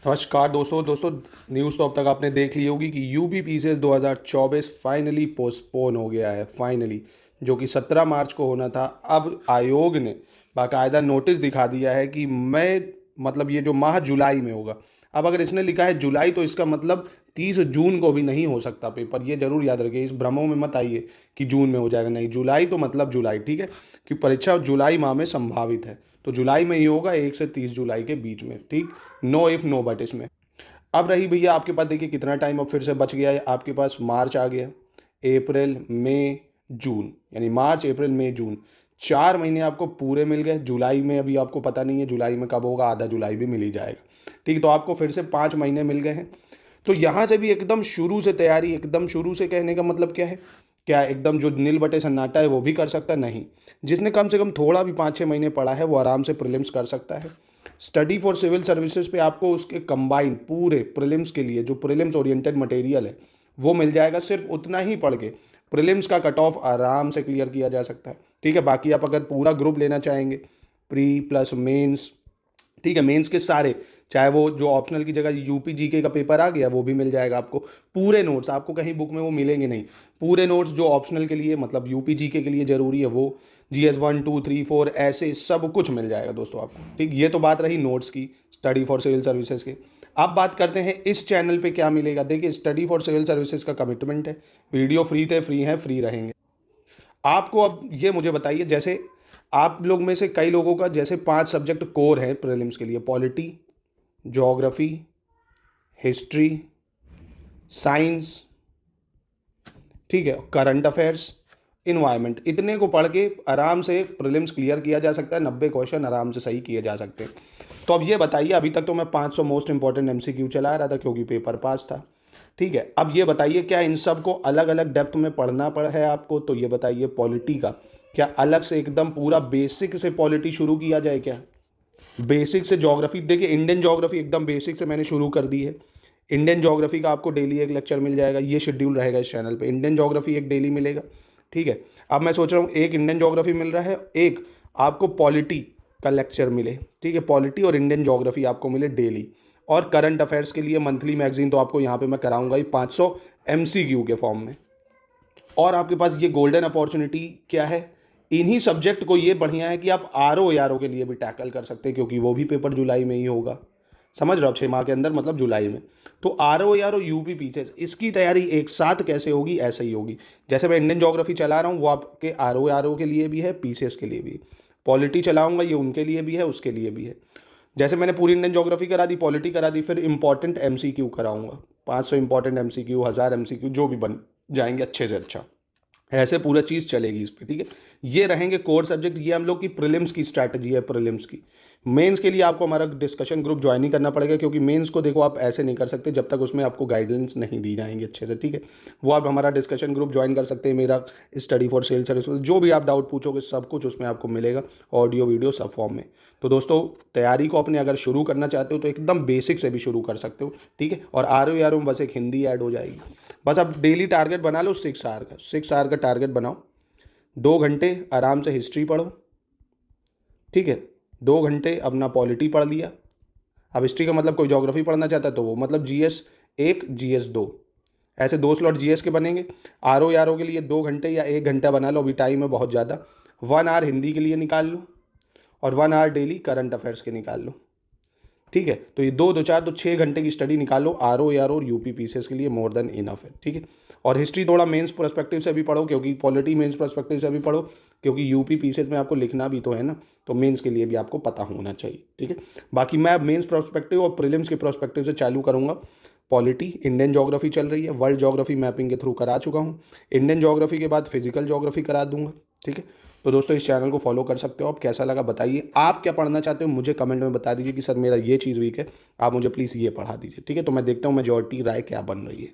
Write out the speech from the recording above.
नमस्कार दोस्तों न्यूज़ तो अब तक आपने देख ली होगी कि यूपी पीसीएस 2024 फाइनली पोस्टपोन हो गया है। फाइनली जो कि 17 मार्च को होना था, अब आयोग ने बाकायदा नोटिस दिखा दिया है कि मैं मतलब ये जो माह जुलाई में होगा। अब अगर इसने लिखा है जुलाई तो इसका मतलब 30 जून को भी नहीं हो सकता पेपर। ये जरूर याद रखिए, इस भ्रमों में मत आइए कि जून में हो जाएगा। नहीं, जुलाई तो मतलब जुलाई, ठीक है, कि परीक्षा जुलाई माह में संभावित है। तो जुलाई में ही होगा, 1 से 30 जुलाई के बीच में, ठीक। नो इफ नो बट इसमें। अब रही भैया आपके पास, देखिए कितना टाइम अब फिर से बच गया है आपके पास। मार्च आ गया, अप्रैल मई जून, यानी मार्च अप्रैल मई जून, 4 महीने आपको पूरे मिल गए। जुलाई में अभी आपको पता नहीं है जुलाई में कब होगा, आधा जुलाई भी मिल ही जाएगा, ठीक। तो आपको फिर से 5 महीने मिल गए हैं। तो यहाँ से भी एकदम शुरू से तैयारी, एकदम शुरू से कहने का मतलब क्या है, क्या एकदम जो नील बटे सन्नाटा है वो भी कर सकता है? नहीं। जिसने कम से कम थोड़ा भी 5-6 महीने पढ़ा है वो आराम से प्रीलिम्स कर सकता है। स्टडी फॉर सिविल सर्विसेज पे आपको उसके कंबाइन पूरे प्रीलिम्स के लिए जो प्रीलिम्स ओरिएंटेड मटेरियल है वो मिल जाएगा। सिर्फ उतना ही पढ़ के प्रीलिम्स का कट ऑफ आराम से क्लियर किया जा सकता है, ठीक है। बाकी आप अगर पूरा ग्रुप लेना चाहेंगे, प्री प्लस मेंस, ठीक है, मेंस के सारे, चाहे वो जो ऑप्शनल की जगह यूपी जीके का पेपर आ गया वो भी मिल जाएगा आपको। पूरे नोट्स आपको कहीं बुक में वो मिलेंगे नहीं। पूरे नोट्स जो ऑप्शनल के लिए मतलब यूपी जीके के लिए ज़रूरी है वो, GS 1 2 3 4 ऐसे सब कुछ मिल जाएगा दोस्तों आपको, ठीक। ये तो बात रही नोट्स की, स्टडी फॉर सिविल सर्विसेज की। अब बात करते हैं इस चैनल पे क्या मिलेगा। देखिए, स्टडी फॉर सिविल सर्विसेज का कमिटमेंट है, वीडियो फ्री थे, फ्री हैं, फ्री रहेंगे आपको। अब ये मुझे बताइए, जैसे आप लोग में से कई लोगों का जैसे 5 सब्जेक्ट कोर है प्रीलिम्स के लिए, पॉलिटी, ज्योग्राफी, हिस्ट्री, साइंस, ठीक है, करंट अफेयर्स, इन्वायरमेंट, इतने को पढ़ के आराम से प्रीलिम्स क्लियर किया जा सकता है। 90 क्वेश्चन आराम से सही किए जा सकते हैं। तो अब ये बताइए, अभी तक तो मैं 500 मोस्ट इंपॉर्टेंट MCQ चला रहा था क्योंकि पेपर पास था, ठीक है। अब ये बताइए, क्या इन सब को अलग अलग डेप्थ में पढ़ना पड़ा है आपको? तो ये बताइए, पॉलिटी का क्या अलग से एकदम पूरा बेसिक से पॉलिटी शुरू किया जाए क्या? बेसिक से ज्योग्राफी, देखिए इंडियन ज्योग्राफी एकदम बेसिक से मैंने शुरू कर दी है। इंडियन ज्योग्राफी का आपको डेली एक लेक्चर मिल जाएगा, ये शेड्यूल रहेगा इस चैनल पे। इंडियन ज्योग्राफी एक डेली मिलेगा, ठीक है। अब मैं सोच रहा हूँ एक इंडियन ज्योग्राफी मिल रहा है, एक आपको पॉलिटी का लेक्चर मिले, ठीक है। पॉलिटी और इंडियन ज्योग्राफी आपको मिले डेली। और करंट अफेयर्स के लिए मंथली मैगजीन तो आपको यहाँ पे मैं कराऊंगा ही, 500 MCQ के फॉर्म में। और आपके पास ये गोल्डन अपॉर्चुनिटी क्या है, इन्हीं सब्जेक्ट को ये बढ़िया है कि आप RO के लिए भी टैकल कर सकते हैं क्योंकि वो भी पेपर जुलाई में ही होगा। समझ रहे हो आप, 6 माह के अंदर मतलब जुलाई में। तो RO यूपी पीसेस, इसकी तैयारी एक साथ कैसे होगी? ऐसे ही होगी। जैसे मैं इंडियन ज्योग्राफी चला रहा हूँ वो आपके RO के लिए भी है, पीसीएस के लिए भी। पॉलिटी चलाऊंगा, ये उनके लिए भी है, उसके लिए भी है। जैसे मैंने पूरी इंडियन ज्योग्राफी करा दी, पॉलिटी करा दी, फिर इंपॉर्टेंट MCQ कराऊंगा, 500 इंपॉर्टेंट MCQ, 1000 MCQ जो भी बन जाएंगे अच्छे से अच्छा। ऐसे पूरा चीज़ चलेगी इस पर, ठीक है। ये रहेंगे कोर सब्जेक्ट। ये हम लोग की प्रीलिम्स की स्ट्रैटेजी है। प्रीलिम्स की, मेंस के लिए आपको हमारा डिस्कशन ग्रुप ज्वाइन ही करना पड़ेगा क्योंकि मेंस को देखो आप ऐसे नहीं कर सकते जब तक उसमें आपको गाइडेंस नहीं दी जाएंगी अच्छे से, ठीक है। वो आप हमारा डिस्कशन ग्रुप ज्वाइन कर सकते हैं, मेरा स्टडी फॉर सेल सर्विस। जो भी आप डाउट पूछोगे सब कुछ उसमें आपको मिलेगा, ऑडियो वीडियो सब फॉर्म में। तो दोस्तों, तैयारी को अपने अगर शुरू करना चाहते हो तो एकदम बेसिक से भी शुरू कर सकते हो, ठीक है। और RO में बस एक हिंदी ऐड हो जाएगी। बस अब डेली टारगेट बना लो 6 आवर का, 6 आवर का टारगेट बनाओ। 2 घंटे आराम से हिस्ट्री पढ़ो, ठीक है। 2 घंटे अपना पॉलिटी पढ़ लिया। अब हिस्ट्री का मतलब कोई ज्योग्राफी पढ़ना चाहता है तो वो मतलब GS 1 GS 2, ऐसे 2 स्लॉट GS के बनेंगे। RO के लिए 2 घंटे या 1 घंटा बना लो, अभी टाइम है बहुत ज़्यादा। 1 आवर हिंदी के लिए निकाल लो और 1 आवर डेली करंट अफेयर्स के निकाल लो, ठीक है। तो ये 2 2 4 तो 6 घंटे की स्टडी निकालो RO और यूपी पीसीएस के लिए, मोर देन इनफ है, ठीक है। और हिस्ट्री थोड़ा मेंस पर्सपेक्टिव से भी पढ़ो क्योंकि पॉलिटी मेंस पर्सपेक्टिव से भी पढ़ो क्योंकि यूपी पीसीएस में आपको लिखना भी तो है ना, तो मेंस के लिए भी आपको पता होना चाहिए, ठीक है। बाकी मैं अब मेंस पर्सपेक्टिव और प्रीलिम्स के पर्सपेक्टिव से चालू करूँगा। पॉलिटी, इंडियन ज्योग्राफी चल रही है, वर्ल्ड ज्योग्राफी मैपिंग के थ्रू करा चुका हूँ। इंडियन ज्योग्राफी के बाद फिजिकल ज्योग्राफी करा दूंगा, ठीक है। तो दोस्तों, इस चैनल को फॉलो कर सकते हो। आप कैसा लगा बताइए, आप क्या पढ़ना चाहते हो मुझे कमेंट में बता दीजिए कि सर मेरा ये चीज़ वीक है, आप मुझे प्लीज़ ये पढ़ा दीजिए, ठीक है। तो मैं देखता हूँ मेजॉरिटी राय क्या बन रही है।